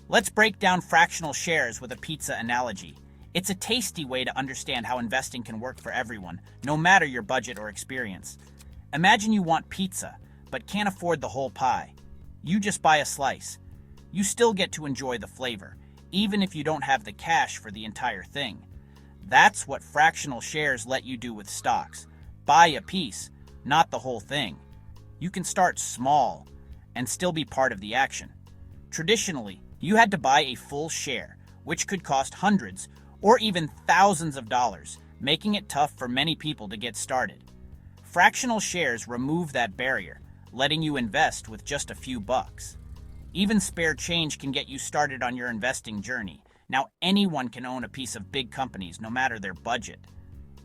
Let's break down fractional shares with a pizza analogy. It's a tasty way to understand how investing can work for everyone, no matter your budget or experience. Imagine you want pizza, but can't afford the whole pie. You just buy a slice. You still get to enjoy the flavor, even if you don't have the cash for the entire thing. That's what fractional shares let you do with stocks. Buy a piece, not the whole thing. You can start small and still be part of the action. Traditionally, you had to buy a full share, which could cost hundreds or even thousands of dollars, making it tough for many people to get started. Fractional shares remove that barrier, letting you invest with just a few bucks. Even spare change can get you started on your investing journey. Now anyone can own a piece of big companies, no matter their budget.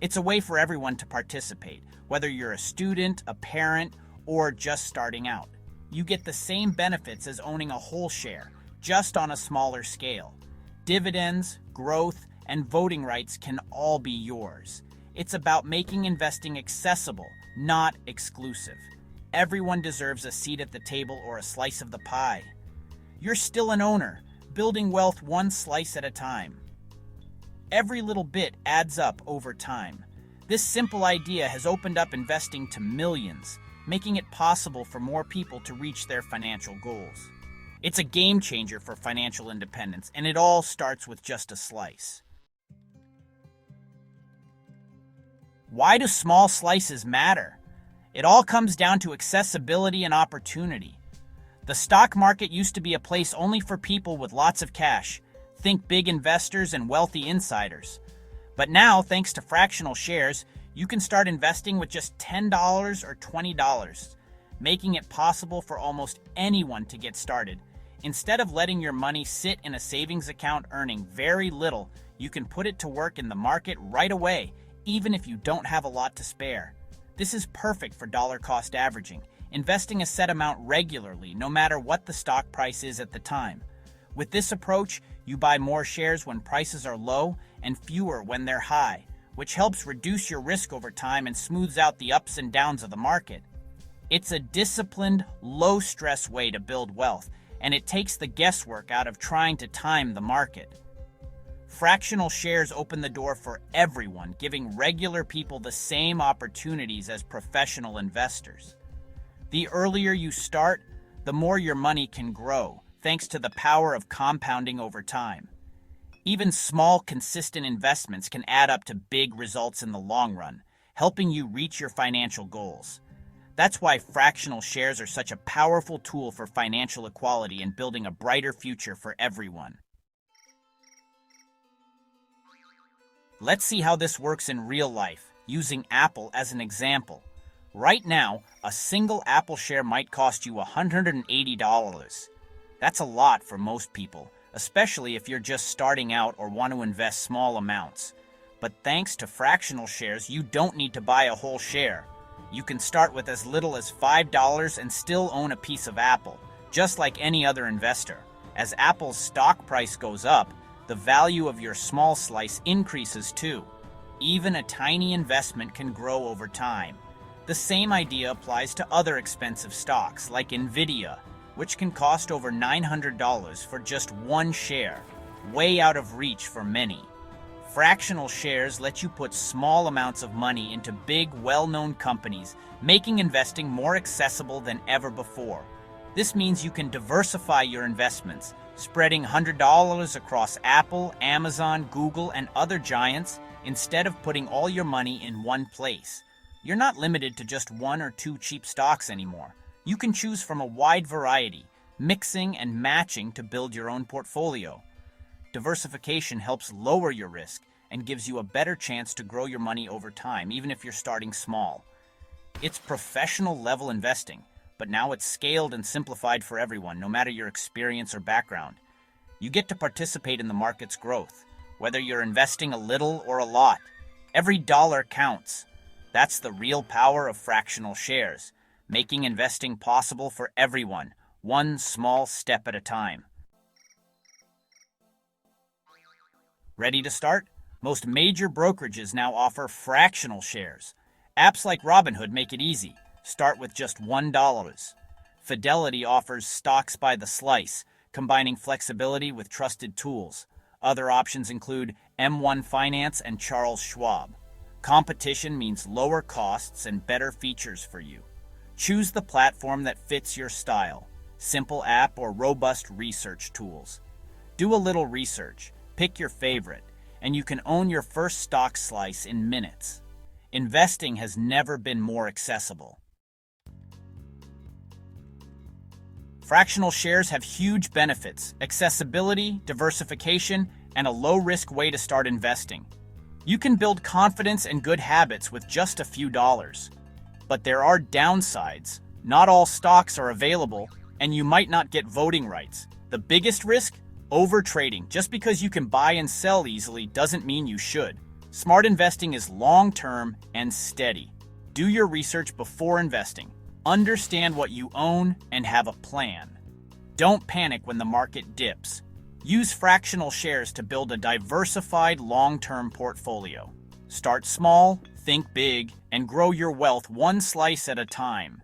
It's a way for everyone to participate, whether you're a student, a parent, or just starting out. You get the same benefits as owning a whole share, just on a smaller scale. Dividends, growth, and voting rights can all be yours. It's about making investing accessible, not exclusive. Everyone deserves a seat at the table or a slice of the pie. You're still an owner, building wealth one slice at a time. Every little bit adds up over time. This simple idea has opened up investing to millions, making it possible for more people to reach their financial goals. It's a game changer for financial independence, and it all starts with just a slice. Why do small slices matter? It all comes down to accessibility and opportunity. The stock market used to be a place only for people with lots of cash. Think big investors and wealthy insiders. But now, thanks to fractional shares, you can start investing with just $10 or $20, making it possible for almost anyone to get started. Instead of letting your money sit in a savings account earning very little, you can put it to work in the market right away, even if you don't have a lot to spare. This is perfect for dollar cost averaging, investing a set amount regularly, no matter what the stock price is at the time. With this approach, you buy more shares when prices are low and fewer when they're high, which helps reduce your risk over time and smooths out the ups and downs of the market. It's a disciplined, low-stress way to build wealth, and it takes the guesswork out of trying to time the market. Fractional shares open the door for everyone, giving regular people the same opportunities as professional investors. The earlier you start, the more your money can grow, thanks to the power of compounding over time. Even small, consistent investments can add up to big results in the long run, helping you reach your financial goals. That's why fractional shares are such a powerful tool for financial equality and building a brighter future for everyone. Let's see how this works in real life, using Apple as an example. Right now, a single Apple share might cost you $180. That's a lot for most people, especially if you're just starting out or want to invest small amounts. But thanks to fractional shares, you don't need to buy a whole share. You can start with as little as $5 and still own a piece of Apple, just like any other investor. As Apple's stock price goes up, the value of your small slice increases too. Even a tiny investment can grow over time. The same idea applies to other expensive stocks like Nvidia, which can cost over $900 for just one share, way out of reach for many. Fractional shares let you put small amounts of money into big, well-known companies, making investing more accessible than ever before. This means you can diversify your investments, spreading $100 across Apple, Amazon, Google, and other giants instead of putting all your money in one place. You're not limited to just one or two cheap stocks anymore. You can choose from a wide variety, mixing and matching to build your own portfolio. Diversification helps lower your risk and gives you a better chance to grow your money over time, even if you're starting small. It's professional level investing, but now it's scaled and simplified for everyone, no matter your experience or background. You get to participate in the market's growth, whether you're investing a little or a lot. Every dollar counts. That's the real power of fractional shares, making investing possible for everyone, one small step at a time. Ready to start? Most major brokerages now offer fractional shares. Apps like Robinhood make it easy. Start with just $1. Fidelity offers stocks by the slice. combining flexibility with trusted tools. Other options include M1 Finance and Charles Schwab. Competition means lower costs and better features for you. Choose the platform that fits your style. Simple app or robust research tools. Do a little research, pick your favorite, and you can own your first stock slice in minutes. Investing has never been more accessible. Fractional shares have huge benefits: accessibility, diversification, and a low-risk way to start investing. You can build confidence and good habits with just a few dollars. But there are downsides. Not all stocks are available, and you might not get voting rights. The biggest risk? Overtrading. Just because you can buy and sell easily doesn't mean you should. Smart investing is long-term and steady. Do your research before investing. Understand what you own and have a plan. Don't panic when the market dips. Use fractional shares to build a diversified long-term portfolio. Start small, think big, and grow your wealth one slice at a time.